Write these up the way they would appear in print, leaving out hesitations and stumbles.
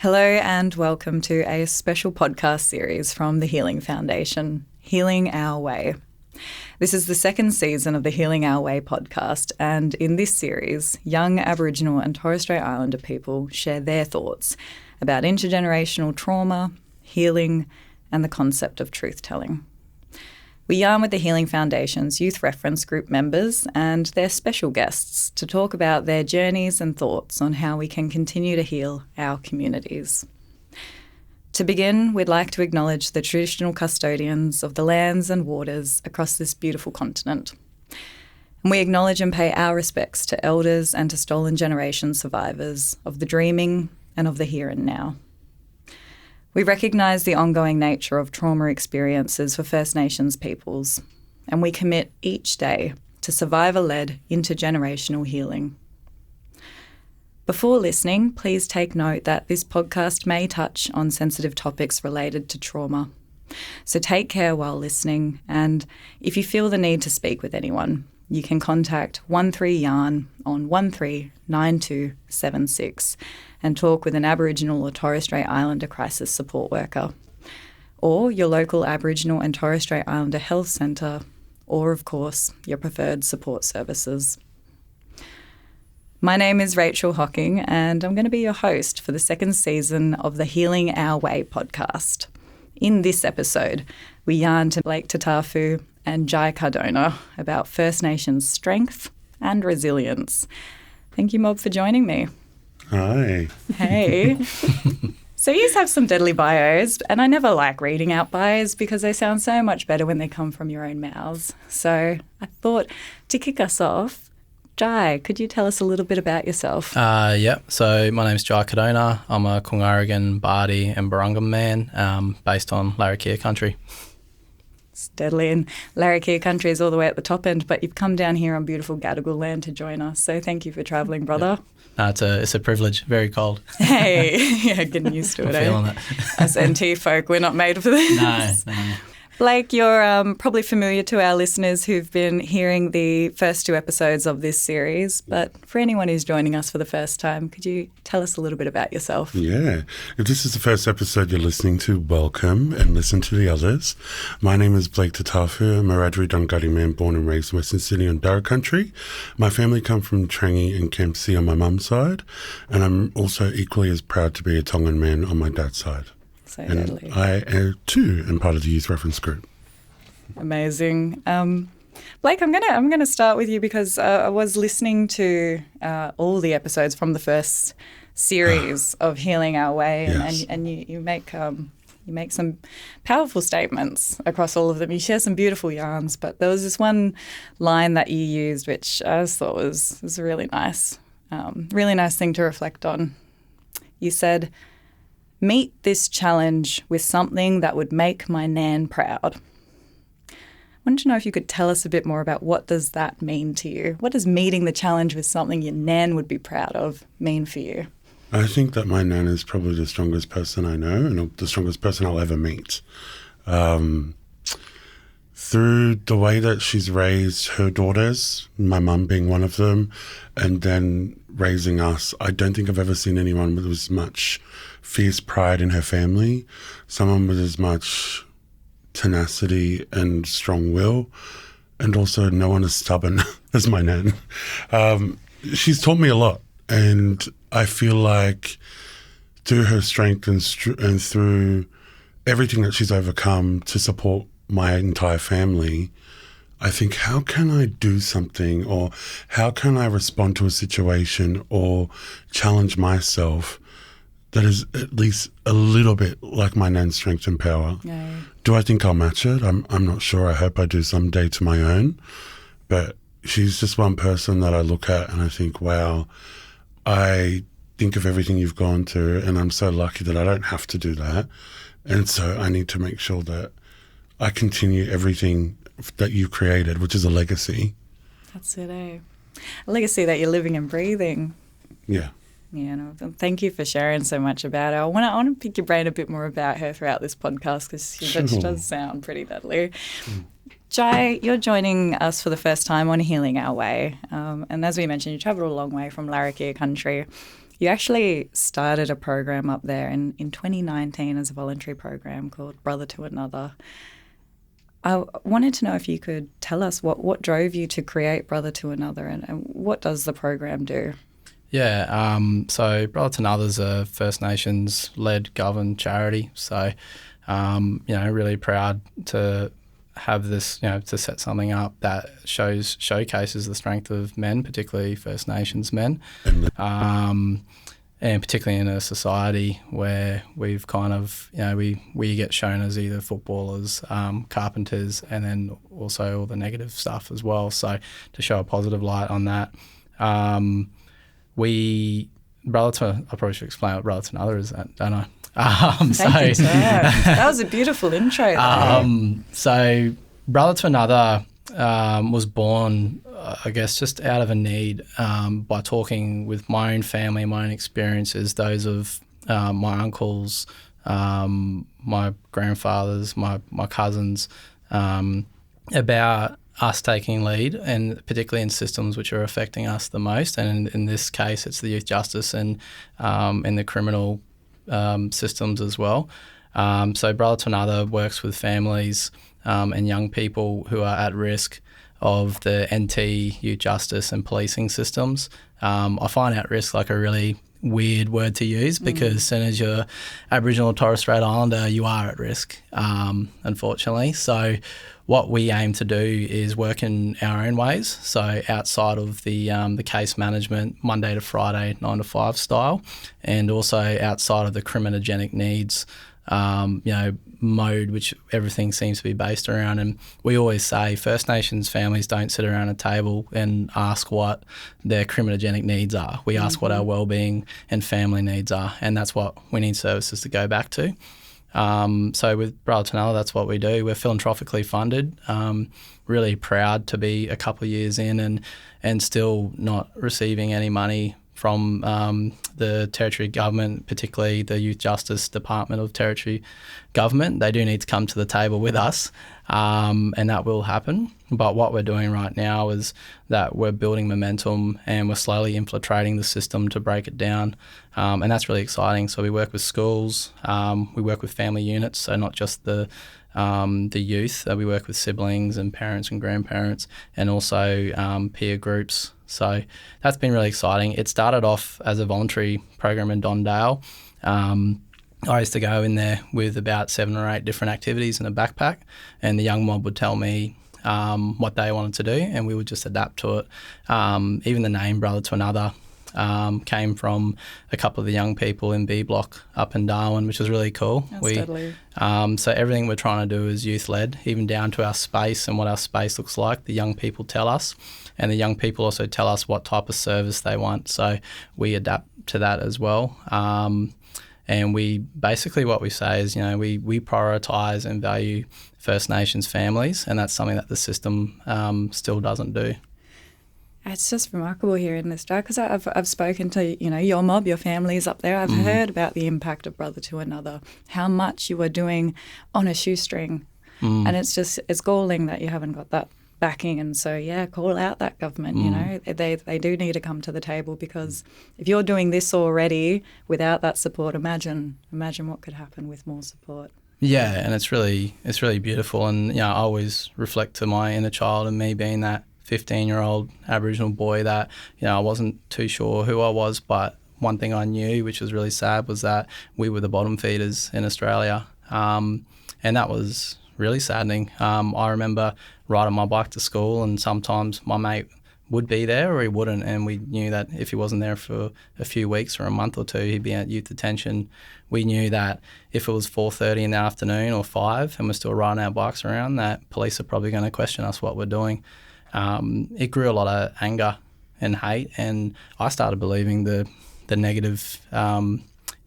Hello and welcome to a special podcast series from the Healing Foundation, Healing Our Way. This is the second season of the Healing Our Way podcast, and in this series, young Aboriginal and Torres Strait Islander people share their thoughts about intergenerational trauma, healing, and the concept of truth-telling. We yarn with the Healing Foundation's Youth Reference Group members and their special guests to talk about their journeys and thoughts on how we can continue to heal our communities. To begin, we'd like to acknowledge the traditional custodians of the lands and waters across this beautiful continent. And we acknowledge and pay our respects to elders and to stolen generation survivors of the dreaming and of the here and now. We recognise the ongoing nature of trauma experiences for First Nations peoples, and we commit each day to survivor-led intergenerational healing. Before listening, please take note that this podcast may touch on sensitive topics related to trauma. So take care while listening, and if you feel the need to speak with anyone, you can contact 13YARN on 139276 and talk with an Aboriginal or Torres Strait Islander crisis support worker, or your local Aboriginal and Torres Strait Islander health centre, or of course, your preferred support services. My name is Rachel Hocking, and I'm going to be your host for the second season of the Healing Our Way podcast. In this episode, we yarn to Blake Tatafu and Jai Cardona about First Nations strength and resilience. Thank you, Mob, for joining me. Hi. Hey. So you have some deadly bios, and I never like reading out bios because they sound so much better when they come from your own mouths. So I thought to kick us off, Jai, could you tell us a little bit about yourself? So my name's Jai Cardona. I'm a Kungaragan, Bardi and Barungam man based on Larrakia country. It's deadly, and Larrakia country is all the way at the top end, but you've come down here on beautiful Gadigal land to join us, so thank you for travelling, brother. It's a privilege. Very cold. Hey, yeah, getting used to it, I'm feeling it. Us NT folk, we're not made for this. No. Blake, you're probably familiar to our listeners who've been hearing the first two episodes of this series, but for anyone who's joining us for the first time, could you tell us a little bit about yourself? Yeah. If this is the first episode you're listening to, welcome and listen to the others. My name is Blake Tatafu. I'm a Wiradjuri Dunghutti man born and raised in Western Sydney on Darra country. My family come from Trangie and Kempsey on my mum's side, and I'm also equally as proud to be a Tongan man on my dad's side. So and deadly. I, too, am part of the Youth Reference Group. Amazing. Blake, I'm gonna start with you because I was listening to all the episodes from the first series of Healing Our Way, Yes. and you make some powerful statements across all of them. You share some beautiful yarns, but there was this one line that you used which I just thought was a really nice thing to reflect on. You said, "Meet this challenge with something that would make my nan proud." I wanted to know if you could tell us a bit more about what does that mean to you? What does meeting the challenge with something your nan would be proud of mean for you? I think that my nan is probably the strongest person I know and the strongest person I'll ever meet. Through the way that she's raised her daughters, my mum being one of them, and then raising us, I don't think I've ever seen anyone with as much fierce pride in her family, someone with as much tenacity and strong will, and also no one as stubborn as my nan. She's taught me a lot, and I feel like through her strength and through everything that she's overcome to support my entire family, I think, how can I do something, or how can I respond to a situation or challenge myself that is at least a little bit like my nan's strength and power? Yeah. Do I think I'll match it? I'm not sure. I hope I do someday to my own. But she's just one person that I look at and I think, wow, I think of everything you've gone through, and I'm so lucky that I don't have to do that. And so I need to make sure that I continue everything that you created, which is a legacy. That's it, eh? A legacy that you're living and breathing. Yeah. Yeah, no, thank you for sharing so much about her. I want to pick your brain a bit more about her throughout this podcast because she does sound pretty deadly. Jai, you're joining us for the first time on Healing Our Way. And as we mentioned, you travelled a long way from Larrakia country. You actually started a program up there in 2019 as a voluntary program called Brother to Another. I wanted to know if you could tell us what drove you to create Brother to Another, and what does the program do? Yeah, so Brother to Another is a First Nations-led governed charity. So, really proud to have this, to set something up that showcases the strength of men, particularly First Nations men, and particularly in a society where we've kind of, we get shown as either footballers, carpenters, and then also all the negative stuff as well. So to show a positive light on that. I probably should explain what Brother to Another is, don't I? Thank you, that was a beautiful intro. So Brother to Another was born, I guess, just out of a need by talking with my own family, my own experiences, those of my uncles, my grandfathers, my cousins, about us taking lead, and particularly in systems which are affecting us the most. And in this case, it's the youth justice and the criminal systems as well. So Brother to Another works with families and young people who are at risk of the NT, youth justice and policing systems. I find at risk like a really weird word to use, because as soon as you're Aboriginal or Torres Strait Islander, you are at risk, unfortunately. So what we aim to do is work in our own ways, so outside of the case management, Monday to Friday, 9 to 5 style, and also outside of the criminogenic needs mode, which everything seems to be based around. And we always say First Nations families don't sit around a table and ask what their criminogenic needs are. We ask what our wellbeing and family needs are, and that's what we need services to go back to. So with Brother to Another, that's what we do. We're philanthropically funded. Really proud to be a couple of years in and still not receiving any money from the Territory Government, particularly the Youth Justice Department of Territory Government. They do need to come to the table with us, and that will happen. But what we're doing right now is that we're building momentum and we're slowly infiltrating the system to break it down, and that's really exciting. So we work with schools, we work with family units, so not just the youth. We work with siblings and parents and grandparents, and also peer groups. So that's been really exciting. It started off as a voluntary program in Dondale. I used to go in there with about 7 or 8 different activities in a backpack, and the young mob would tell me what they wanted to do, and we would just adapt to it. Even the name Brother to Another came from a couple of the young people in B Block up in Darwin, which was really cool. Totally. So everything we're trying to do is youth-led, even down to our space and what our space looks like. The young people tell us, and the young people also tell us what type of service they want. So we adapt to that as well. And we basically, what we say is, we prioritise and value First Nations families, and that's something that the system still doesn't do. It's just remarkable here in Australia, because I've spoken to, your mob, your families up there. I've heard about the impact of Brother to Another, how much you are doing on a shoestring. And it's galling that you haven't got that backing. And so, call out that government, they do need to come to the table, because if you're doing this already without that support, imagine what could happen with more support. Yeah, and it's really beautiful. And, I always reflect to my inner child and me being that 15-year-old Aboriginal boy that, I wasn't too sure who I was, but one thing I knew, which was really sad, was that we were the bottom feeders in Australia. And that was really saddening. I remember riding my bike to school, and sometimes my mate would be there or he wouldn't, and we knew that if he wasn't there for a few weeks or a month or two, he'd be at youth detention. We knew that if it was 4:30 in the afternoon or 5 and we're still riding our bikes around, that police are probably going to question us what we're doing. It grew a lot of anger and hate, and I started believing the negative of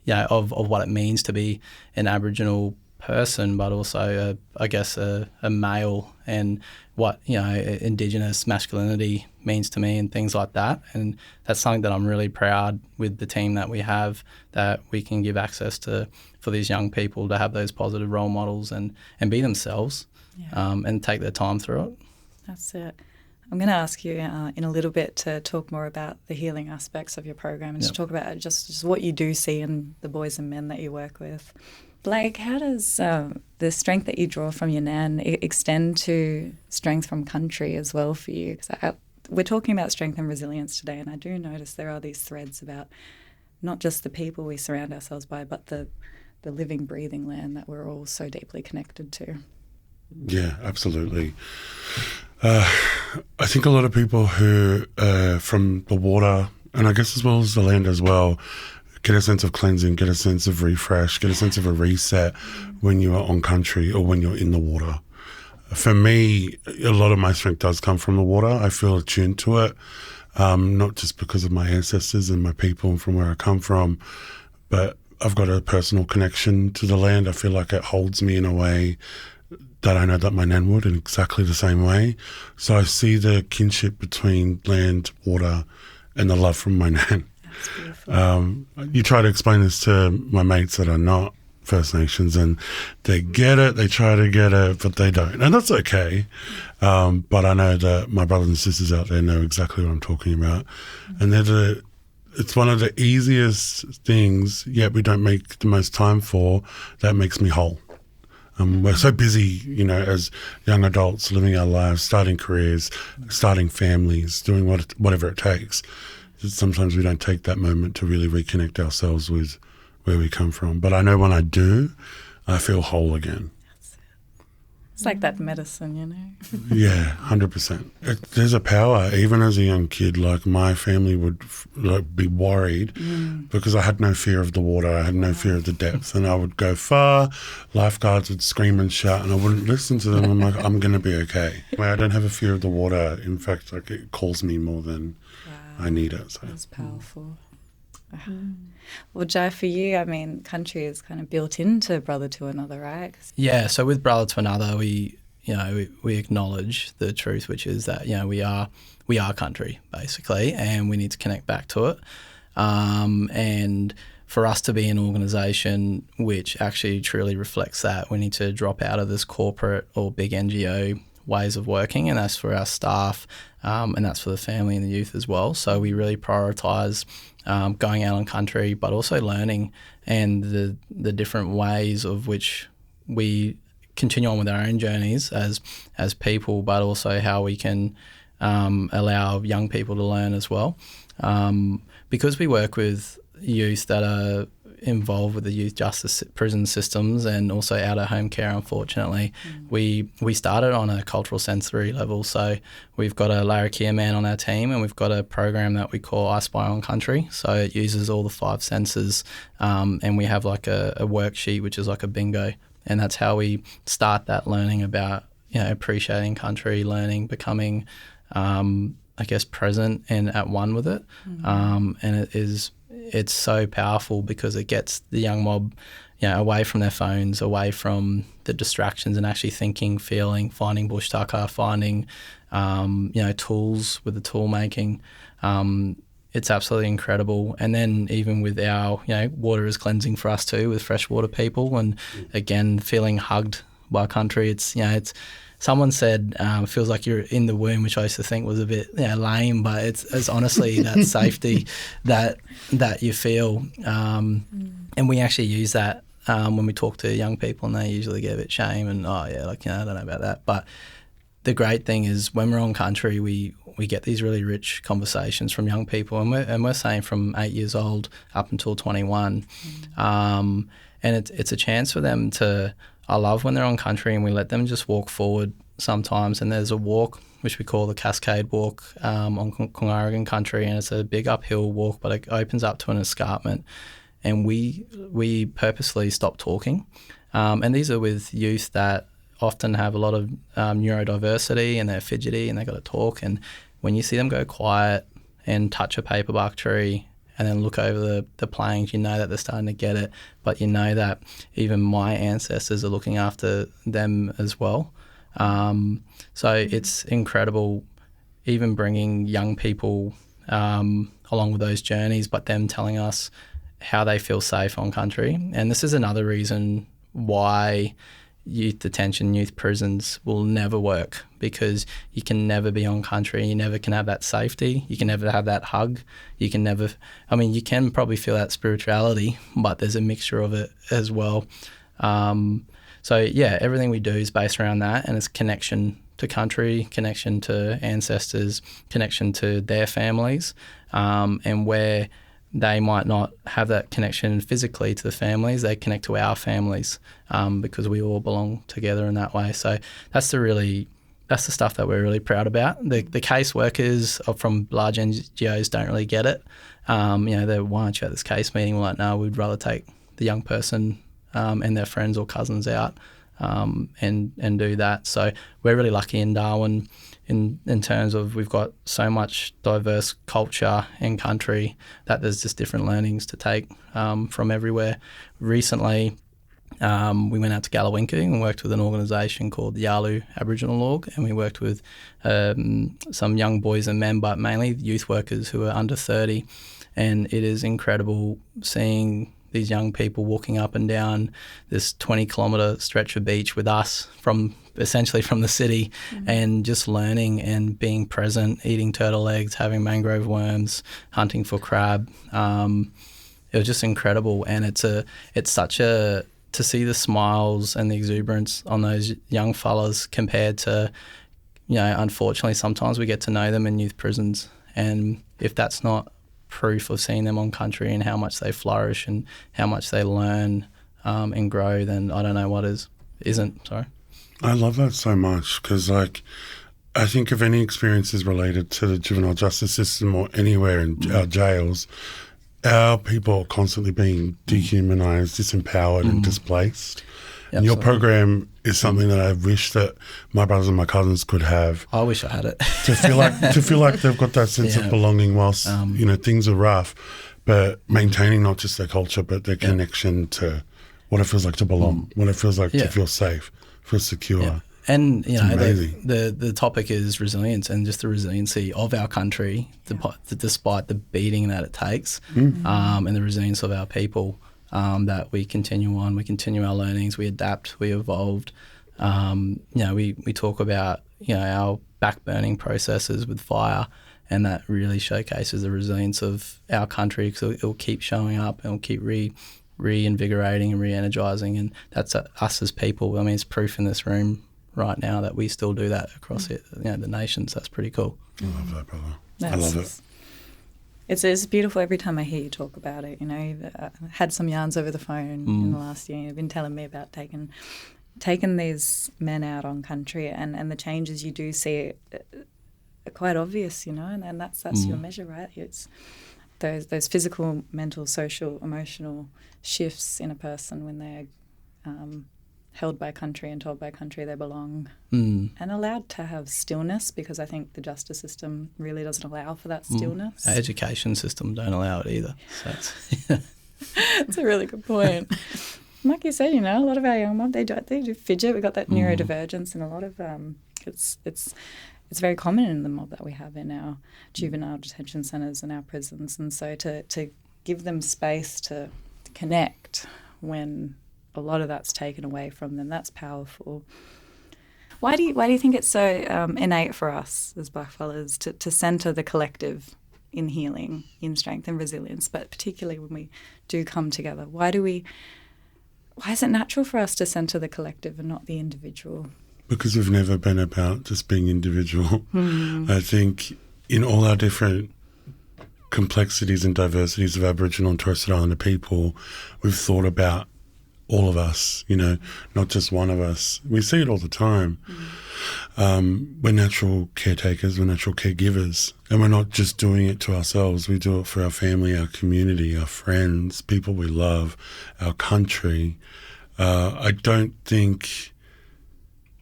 what it means to be an Aboriginal person, but also a male, and what Indigenous masculinity means to me and things like that. And that's something that I'm really proud with the team that we have, that we can give access to for these young people to have those positive role models and be themselves, and take their time through it. That's it. I'm going to ask you in a little bit to talk more about the healing aspects of your program and to talk about just what you do see in the boys and men that you work with. Blake, how does the strength that you draw from your nan extend to strength from country as well for you? Because we're talking about strength and resilience today, and I do notice there are these threads about not just the people we surround ourselves by, but the living, breathing land that we're all so deeply connected to. Yeah, absolutely. I think a lot of people who from the water, and I guess as well as the land as well, get a sense of cleansing, get a sense of refresh, get a sense of a reset when you are on country or when you're in the water. For me, a lot of my strength does come from the water. I feel attuned to it, not just because of my ancestors and my people and from where I come from, but I've got a personal connection to the land. I feel like it holds me in a way that I know that my nan would in exactly the same way. So I see the kinship between land, water, and the love from my nan. That's beautiful. You try to explain this to my mates that are not First Nations, and they get it, they try to get it, but they don't. And that's okay. But I know that my brothers and sisters out there know exactly what I'm talking about. And it's one of the easiest things, yet we don't make the most time for, that makes me whole. We're so busy, as young adults, living our lives, starting careers, starting families, doing whatever it takes. Sometimes we don't take that moment to really reconnect ourselves with where we come from. But I know when I do, I feel whole again. It's like that medicine, Yeah, 100%. There's a power. Even as a young kid, like my family would be worried because I had no fear of the water. I had no fear of the depth, and I would go far. Lifeguards would scream and shout, and I wouldn't listen to them. I'm like, I'm going to be okay. I don't have a fear of the water. In fact, like it calls me more than I need it. So that's powerful. Well, Jai, for you, I mean, country is kind of built into Brother to Another, right? Yeah, so with Brother to Another, we acknowledge the truth, which is that, we are country, basically, and we need to connect back to it. And for us to be an organisation which actually truly reflects that, we need to drop out of this corporate or big NGO ways of working, and that's for our staff, and that's for the family and the youth as well. So we really prioritise going out on country, but also learning and the different ways of which we continue on with our own journeys as people, but also how we can allow young people to learn as well. Because we work with youth that are involved with the youth justice prison systems and also out of home care, unfortunately. We started on a cultural sensory level, so we've got a Larrakia man on our team, and we've got a program that we call I Spy on Country. So it uses all the 5 senses, and we have like a worksheet which is like a bingo, and that's how we start that learning about appreciating country, learning, becoming present and at one with it. And it's so powerful because it gets the young mob, away from their phones, away from the distractions, and actually thinking, feeling, finding bush tucker, finding, tools with the tool making. It's absolutely incredible. And then even with our, water is cleansing for us too, with freshwater people, and again, feeling hugged by country. It's someone said feels like you're in the womb, which I used to think was a bit lame, but it's honestly that safety that you feel. And we actually use that when we talk to young people, and they usually get a bit shame and, I don't know about that. But the great thing is when we're on country, we get these really rich conversations from young people, and we're saying from 8 years old up until 21. And it's a chance for them to, I love when they're on country and we let them just walk forward sometimes. And there's a walk which we call the Cascade Walk on Kungaragan country, and it's a big uphill walk, but it opens up to an escarpment. And we purposely stop talking. And these are with youth that often have a lot of neurodiversity, and they're fidgety and they got to talk. And when you see them go quiet and touch a paperbark tree and then look over the plains, you know that they're starting to get it, but you know that even my ancestors are looking after them as well. So it's incredible, even bringing young people along with those journeys, but them telling us how they feel safe on country. And this is another reason why youth detention, youth prisons will never work, because you can never be on country. You never can have that safety. You can never have that hug. You can never, you can probably feel that spirituality, but there's a mixture of it as well. So yeah, everything we do is based around that, and it's connection to country, connection to ancestors, connection to their families, and where they might not have that connection physically to the families, they connect to our families, because we all belong together in that way. So that's the stuff that we're really proud about. The case workers from large NGOs don't really get it. They're, why aren't you at this case meeting? We're like, no, we'd rather take the young person and their friends or cousins out and do that. So we're really lucky in Darwin in terms of we've got so much diverse culture and country that there's just different learnings to take from everywhere. Recently, we went out to Gallawinku and worked with an organisation called the Yalu Aboriginal Org, and we worked with some young boys and men, but mainly youth workers who are under 30. And it is incredible seeing these young people walking up and down this 20-kilometre stretch of beach with us essentially from the city, and just learning and being present, eating turtle eggs, having mangrove worms, hunting for crab. It was just incredible, and it's such a to see the smiles and the exuberance on those young fellas compared to, unfortunately sometimes we get to know them in youth prisons, and if that's not proof of seeing them on country and how much they flourish and how much they learn and grow, then I don't know what isn't. Sorry. I love that so much, because I think if any experiences related to the juvenile justice system or anywhere in our jails, our people are constantly being dehumanised, disempowered and displaced. Yeah, and your absolutely. program is something that I wish that my brothers and my cousins could have. I wish I had it. to feel like they've got that sense of belonging whilst things are rough, but maintaining not just their culture but their connection to what it feels like to belong, what it feels like to feel safe, feel secure. Yeah. And amazing. the topic is resilience, and just the resiliency of our country, despite the beating that it takes, and the resilience of our people. That we continue on, we continue our learnings, we adapt, we evolved. We talk about our back-burning processes with fire, and that really showcases the resilience of our country, because it'll keep showing up and it'll keep reinvigorating and re-energising, and that's us as people. It's proof in this room right now that we still do that across the nations. That's pretty cool. I love that, brother. I love it. It's beautiful every time I hear you talk about it. You've had some yarns over the phone in the last year. You've been telling me about taking these men out on country, and the changes you do see are quite obvious, and that's your measure, right? It's those physical, mental, social, emotional shifts in a person when they're held by country and told by country they belong, and allowed to have stillness, because I think the justice system really doesn't allow for that stillness. Our education system don't allow it either. So That's a really good point. Like you said, a lot of our young mob, they do fidget. We've got that neurodivergence, and a lot of it's very common in the mob that we have in our juvenile detention centres and our prisons. And so to give them space to connect when a lot of that's taken away from them, that's powerful. Why do you think it's so innate for us as blackfellas to centre the collective in healing, in strength and resilience, but particularly when we do come together? Why is it natural for us to centre the collective and not the individual? Because we've never been about just being individual. I think in all our different complexities and diversities of Aboriginal and Torres Strait Islander people, we've thought about all of us, not just one of us. We see it all the time. We're natural caretakers, we're natural caregivers, and we're not just doing it to ourselves. We do it for our family, our community, our friends, people we love, our country. I don't think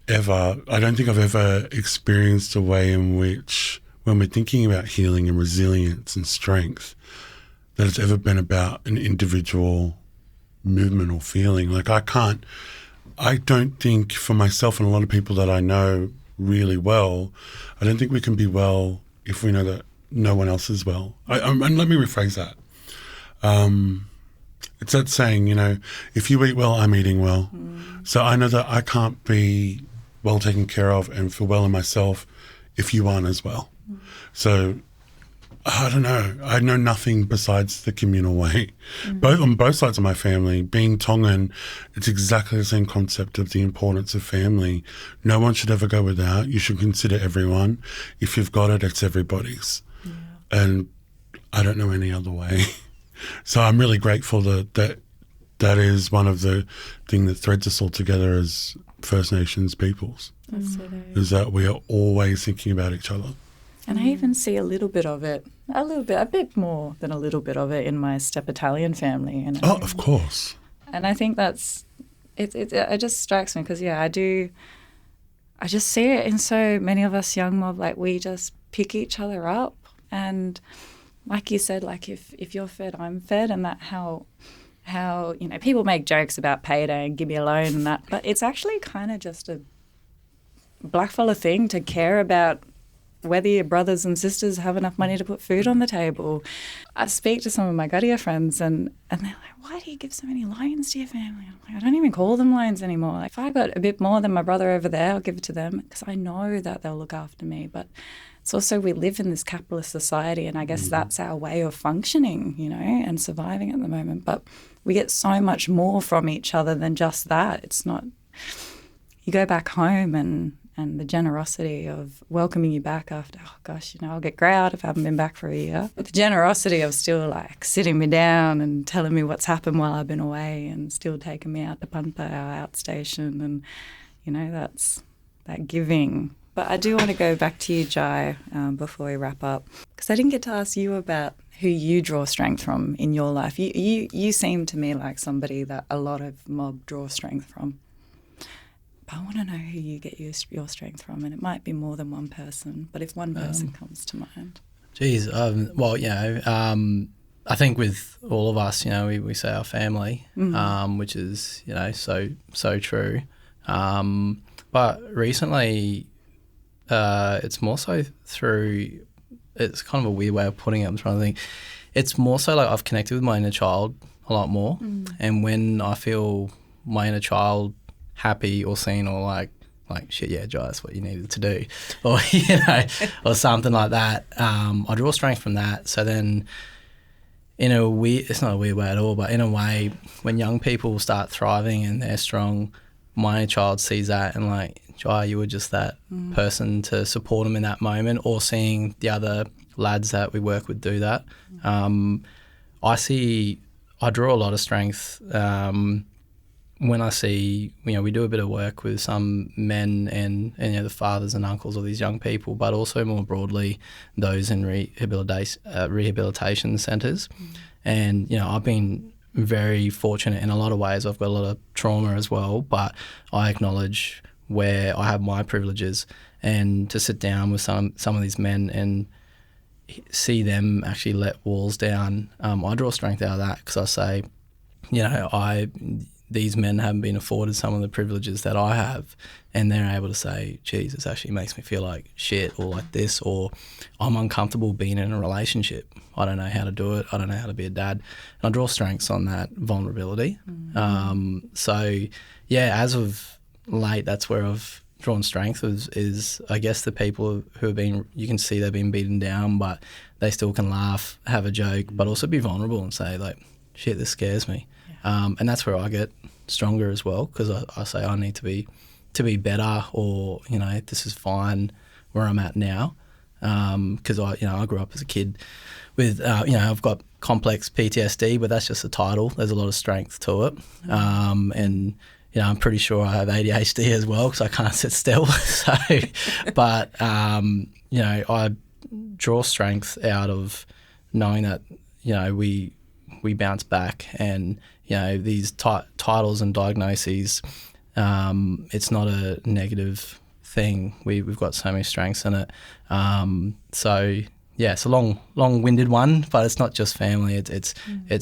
I've ever experienced a way in which, when we're thinking about healing and resilience and strength, that it's ever been about an individual movement or feeling. I don't think, for myself and a lot of people that I know really well, I don't think we can be well if we know that no one else is well. And let me rephrase that. It's that saying, if you eat well, I'm eating well. So I know that I can't be well taken care of and feel well in myself if you aren't as well. So I don't know. I know nothing besides the communal way. On both sides of my family, being Tongan, it's exactly the same concept of the importance of family. No one should ever go without. You should consider everyone. If you've got it, it's everybody's. Yeah. And I don't know any other way. So I'm really grateful that is one of the things that threads us all together as First Nations peoples. Is that we are always thinking about each other. And I even see a bit more than a little bit of it in my Step Italian family. Oh, of course. And I think it just strikes me because, I just see it in so many of us young mob, like we just pick each other up. And like you said, like if you're fed, I'm fed, and that how people make jokes about payday and give me a loan and that, but it's actually kind of just a blackfella thing to care about whether your brothers and sisters have enough money to put food on the table. I speak to some of my Gadiya friends and they're like, why do you give so many loans to your family? I'm like, I don't even call them loans anymore. Like, if I got a bit more than my brother over there, I'll give it to them because I know that they'll look after me. But it's also we live in this capitalist society, and I guess that's our way of functioning, and surviving at the moment. But we get so much more from each other than just that. It's not – you go back home and the generosity of welcoming you back after, I'll get growled if I haven't been back for a year. But the generosity of still like sitting me down and telling me what's happened while I've been away and still taking me out to Panta, our outstation, and, that's that giving. But I do want to go back to you, Jai, before we wrap up, because I didn't get to ask you about who you draw strength from in your life. You seem to me like somebody that a lot of mob draw strength from. But I want to know who you get your strength from, and it might be more than one person, but if one person comes to mind. I think with all of us, we say our family, which is, so true. But recently, it's more so through, it's kind of a weird way of putting it, I'm trying to think. It's more so like I've connected with my inner child a lot more, and when I feel my inner child happy or seen or like shit, yeah, Jai, that's what you needed to do, or or something like that. I draw strength from that. So then, in a weird, it's not a weird way at all, but in a way, when young people start thriving and they're strong, my inner child sees that and like, Jai, you were just that person to support them in that moment, or seeing the other lads that we work with do that. I draw a lot of strength. When I see, we do a bit of work with some men and the fathers and uncles of these young people, but also more broadly those in rehabilitation centres. And, I've been very fortunate in a lot of ways. I've got a lot of trauma as well, but I acknowledge where I have my privileges, and to sit down with some of these men and see them actually let walls down, I draw strength out of that because I say, these men haven't been afforded some of the privileges that I have, and they're able to say, geez, this actually makes me feel like shit, or like this, or I'm uncomfortable being in a relationship. I don't know how to do it. I don't know how to be a dad. And I draw strengths on that vulnerability. So, as of late, that's where I've drawn strength is I guess the people who have been, you can see they've been beaten down, but they still can laugh, have a joke, but also be vulnerable and say like, shit, this scares me. And that's where I get stronger as well, because I say I need to be better, or this is fine where I'm at now, because I grew up as a kid with I've got complex PTSD, but that's just a title. There's a lot of strength to it, and I'm pretty sure I have ADHD as well because I can't sit still. So, but I draw strength out of knowing that we bounce back, and these titles and diagnoses, it's not a negative thing. We've got so many strengths in it. So it's a long-winded one, but it's not just family. It's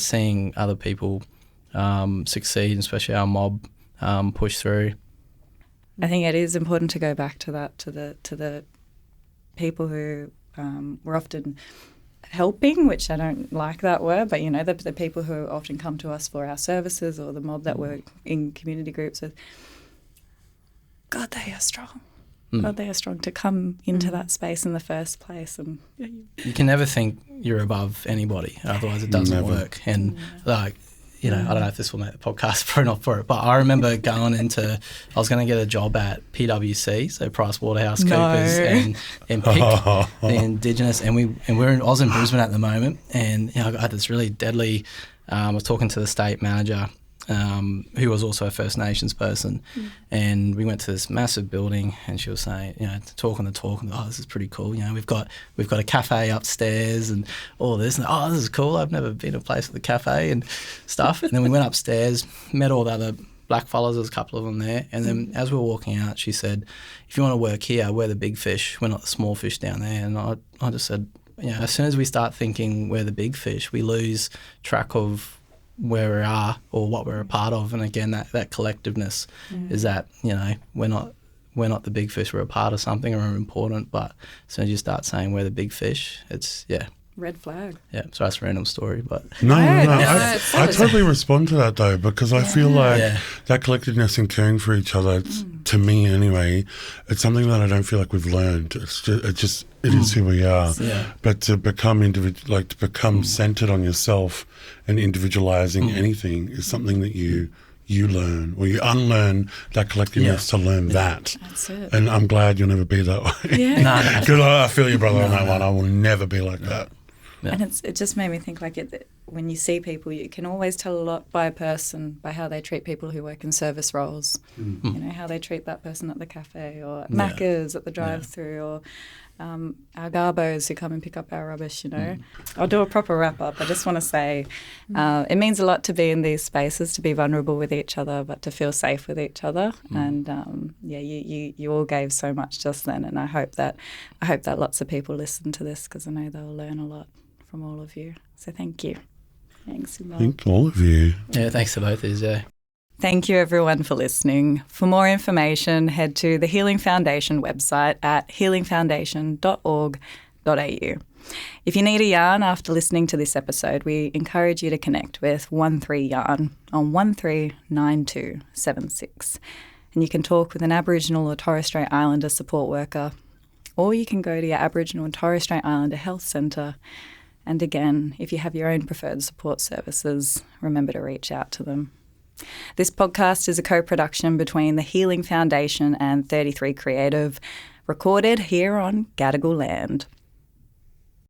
seeing other people succeed, especially our mob push through. I think it is important to go back to that, to the people who were often helping, which I don't like that word, but, you know, the people who often come to us for our services or the mob that we're in community groups with, God, they are strong. God, they are strong to come into that space in the first place. And you can never think you're above anybody, otherwise it doesn't work. And like, you know, I don't know if this will make the podcast probably not for it, but I remember I was going to get a job at PwC, so PricewaterhouseCoopers, and pick the Indigenous, and I was in Brisbane at the moment, and you know, I had this really deadly. I was talking to the state manager, who was also a First Nations person, and we went to this massive building, and she was saying, you know, talking, oh, this is pretty cool, you know, we've got a cafe upstairs and all this, and oh, this is cool, I've never been to a place with a cafe and stuff. And then we went upstairs, met all the other black fellas, there's a couple of them there, and then as we were walking out, she said, if you want to work here, we're the big fish, we're not the small fish down there. And I just said, you know, as soon as we start thinking we're the big fish, we lose track of where we are or what we're a part of. And again, that collectiveness is that, you know, we're not the big fish, we're a part of something or we're important, but as soon as you start saying we're the big fish, it's red flag. Yeah, so that's a random story, but no, I totally respond to that though, because I feel like that collectiveness and caring for each other, to me anyway, it's something that I don't feel like we've learned. It is who we are. Yeah. But to become centered on yourself and individualizing anything is something that you learn, or you unlearn that collectiveness to learn that. That's it. And I'm glad you'll never be that way. Yeah. Because I feel you, brother, on that one. I will never be like that. Yeah. And it just made me think, like, when you see people, you can always tell a lot by a person, by how they treat people who work in service roles. You know, how they treat that person at the cafe or at Macca's at the drive-through, or our garbos who come and pick up our rubbish, you know. I'll do a proper wrap-up. I just want to say it means a lot to be in these spaces, to be vulnerable with each other, but to feel safe with each other. And, you all gave so much just then, and I hope that lots of people listen to this, because I know they'll learn a lot from all of you. So thank you. Thanks, Simone. Thank all of you. Yeah, thanks to both of you, yeah. Thank you everyone for listening. For more information, head to the Healing Foundation website at healingfoundation.org.au. If you need a yarn after listening to this episode, we encourage you to connect with 13 Yarn on 139276. And you can talk with an Aboriginal or Torres Strait Islander support worker, or you can go to your Aboriginal and Torres Strait Islander Health Centre. And again, if you have your own preferred support services, remember to reach out to them. This podcast is a co-production between the Healing Foundation and 33 Creative, recorded here on Gadigal land.